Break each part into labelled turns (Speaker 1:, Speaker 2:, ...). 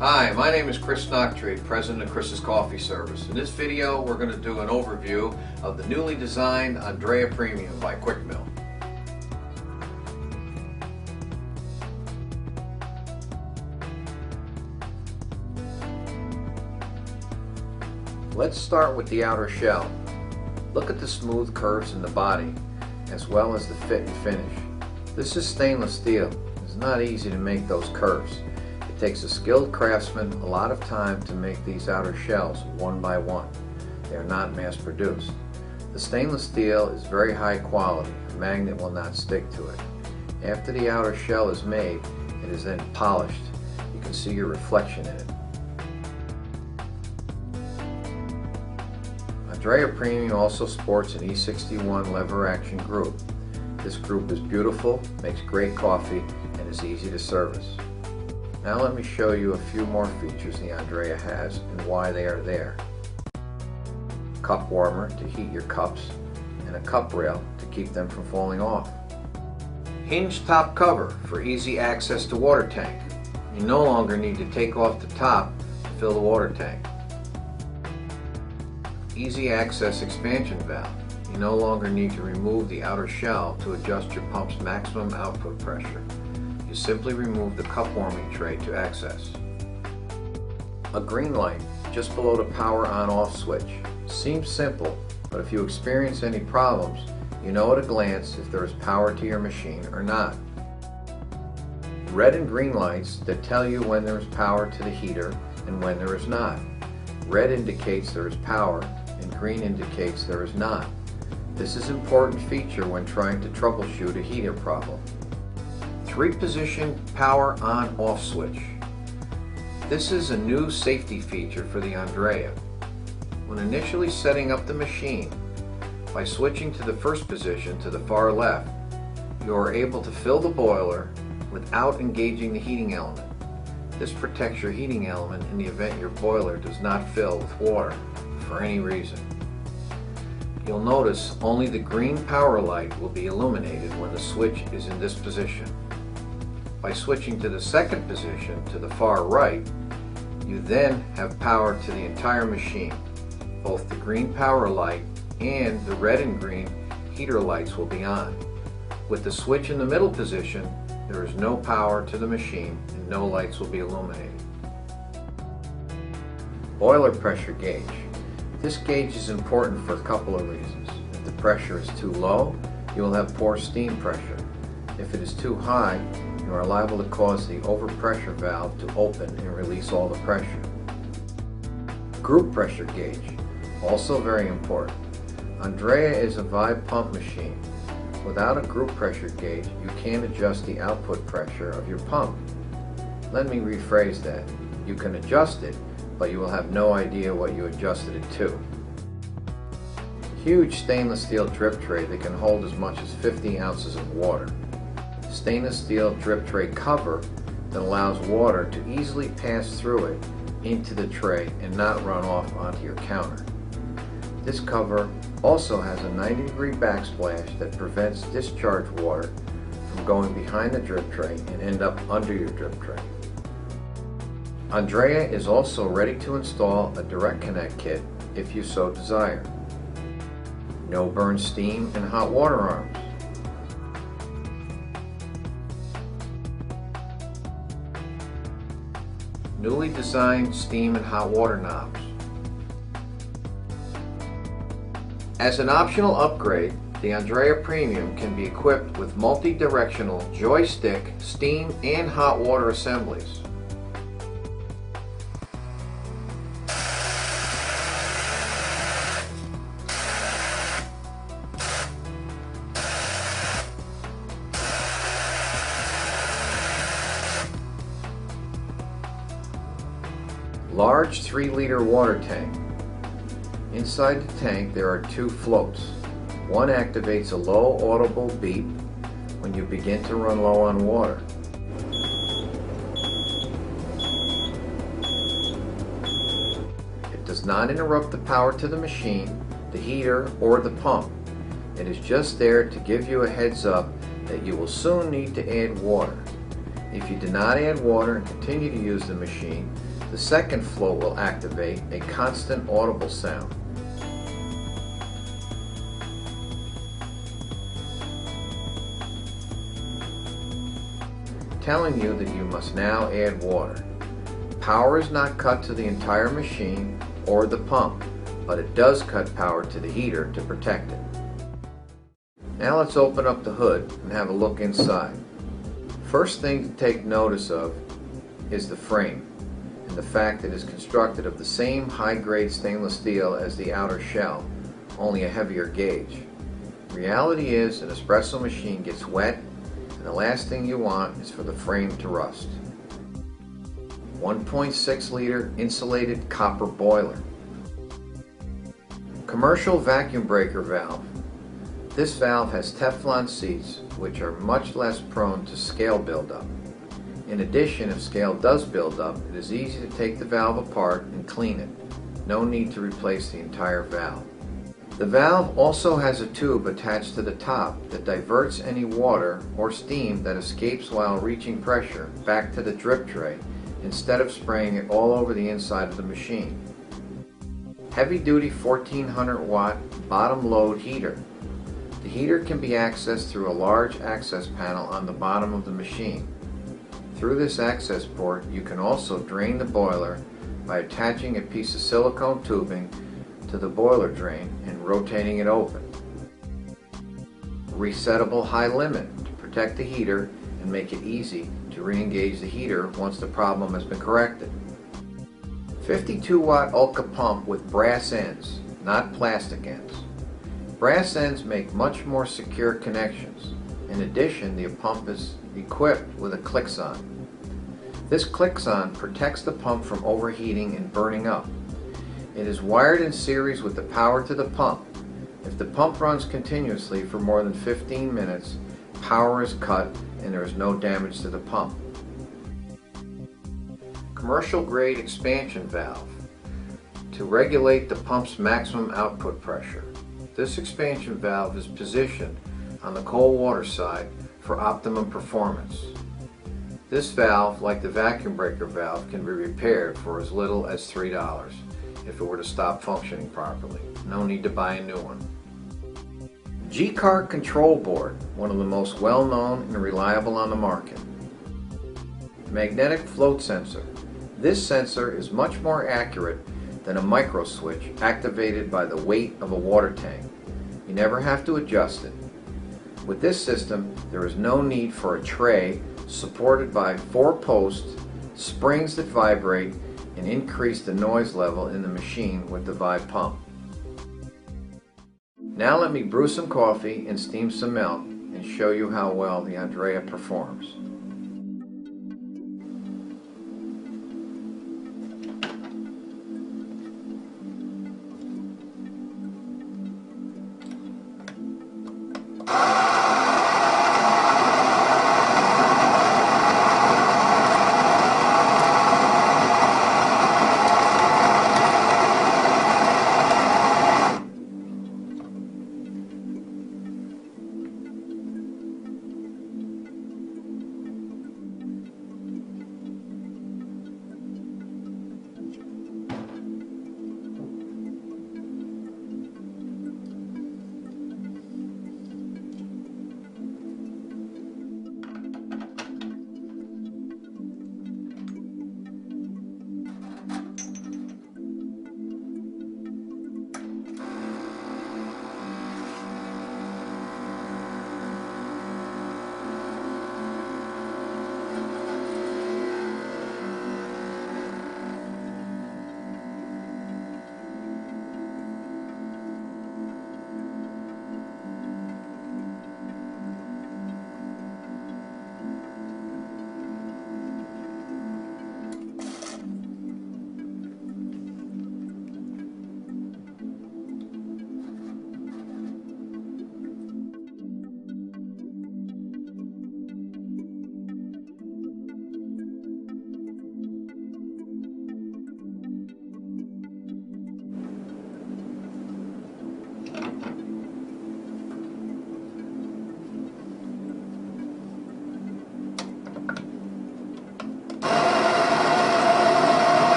Speaker 1: Hi, my name is Chris Noctree, President of Chris's Coffee Service. In this video, we're going to do an overview of the newly designed Andreja Premium by Quick Mill. Let's start with the outer shell. Look at the smooth curves in the body, as well as the fit and finish. This is stainless steel. It's not easy to make those curves. It takes a skilled craftsman a lot of time to make these outer shells one by one. They are not mass produced. The stainless steel is very high quality. A magnet will not stick to it. After the outer shell is made, it is then polished. You can see your reflection in it. Andreja Premium also sports an E61 lever action group. This group is beautiful, makes great coffee, and is easy to service. Now let me show you a few more features the Andreja has and why they are there. Cup warmer to heat your cups, and a cup rail to keep them from falling off. Hinged top cover for easy access to water tank. You no longer need to take off the top to fill the water tank. Easy access expansion valve. You no longer need to remove the outer shell to adjust your pump's maximum output pressure. You simply remove the cup warming tray to access. A green light just below the power on-off switch. Seems simple, but if you experience any problems, you know at a glance if there is power to your machine or not. Red and green lights that tell you when there is power to the heater and when there is not. Red indicates there is power and green indicates there is not. This is an important feature when trying to troubleshoot a heater problem. 3-position power on-off switch. This is a new safety feature for the Andreja. When initially setting up the machine, by switching to the first position to the far left, you are able to fill the boiler without engaging the heating element. This protects your heating element in the event your boiler does not fill with water for any reason. You'll notice only the green power light will be illuminated when the switch is in this position. By switching to the second position to the far right, you then have power to the entire machine. Both the green power light and the red and green heater lights will be on. With the switch in the middle position, there is no power to the machine and no lights will be illuminated. Boiler pressure gauge. This gauge is important for a couple of reasons. If the pressure is too low, you will have poor steam pressure. If it is too high, you are liable to cause the overpressure valve to open and release all the pressure. Group pressure gauge, also very important. Andreja is a vibe pump machine. Without a group pressure gauge, you can't adjust the output pressure of your pump. Let me rephrase that. You can adjust it, but you will have no idea what you adjusted it to. Huge stainless steel drip tray that can hold as much as 50 ounces of water. Stainless steel drip tray cover that allows water to easily pass through it into the tray and not run off onto your counter. This cover also has a 90-degree backsplash that prevents discharge water from going behind the drip tray and end up under your drip tray. Andreja is also ready to install a direct connect kit if you so desire. No burn steam and hot water arms. Newly designed steam and hot water knobs. As an optional upgrade, the Andreja Premium can be equipped with multi-directional joystick, steam, and hot water assemblies. Large 3-liter water tank. Inside the tank there are 2 floats. One activates a low audible beep when you begin to run low on water. It does not interrupt the power to the machine, the heater, or the pump. It is just there to give you a heads up that you will soon need to add water. If you do not add water and continue to use the machine, the second float will activate a constant audible sound. Telling you that you must now add water. Power is not cut to the entire machine or the pump, but it does cut power to the heater to protect it. Now let's open up the hood and have a look inside. First thing to take notice of is the frame and the fact that it is constructed of the same high-grade stainless steel as the outer shell, only a heavier gauge. Reality is an espresso machine gets wet, and the last thing you want is for the frame to rust. 1.6 liter insulated copper boiler. Commercial vacuum breaker valve. This valve has Teflon seats which are much less prone to scale buildup. In addition, if scale does build up, it is easy to take the valve apart and clean it. No need to replace the entire valve. The valve also has a tube attached to the top that diverts any water or steam that escapes while reaching pressure back to the drip tray instead of spraying it all over the inside of the machine. Heavy-duty 1400 watt bottom load heater. The heater can be accessed through a large access panel on the bottom of the machine. Through this access port, you can also drain the boiler by attaching a piece of silicone tubing to the boiler drain and rotating it open. Resettable high limit to protect the heater and make it easy to re-engage the heater once the problem has been corrected. 52 watt Ulca pump with brass ends, not plastic ends. Brass ends make much more secure connections. In addition, the pump is equipped with a click-on. This click-on protects the pump from overheating and burning up. It is wired in series with the power to the pump. If the pump runs continuously for more than 15 minutes, power is cut and there is no damage to the pump. Commercial grade expansion valve to regulate the pump's maximum output pressure. This expansion valve is positioned on the cold water side for optimum performance. This valve, like the vacuum breaker valve, can be repaired for as little as $3 if it were to stop functioning properly. No need to buy a new one. G-Cart control board, one of the most well-known and reliable on the market. Magnetic float sensor. This sensor is much more accurate than a micro switch activated by the weight of a water tank. You never have to adjust it. With this system, there is no need for a tray supported by 4 posts, springs that vibrate, and increase the noise level in the machine with the Vibe pump. Now let me brew some coffee and steam some milk and show you how well the Andreja performs.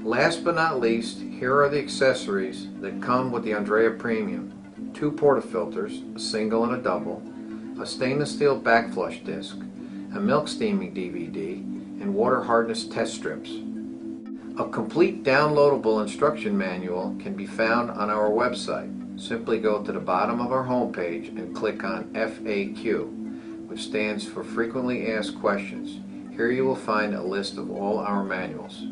Speaker 1: Last but not least, here are the accessories that come with the Andreja Premium. 2 portafilters, a single and a double, a stainless steel backflush disc, a milk steaming DVD, and water hardness test strips. A complete downloadable instruction manual can be found on our website. Simply go to the bottom of our homepage and click on FAQ, which stands for Frequently Asked Questions. Here you will find a list of all our manuals.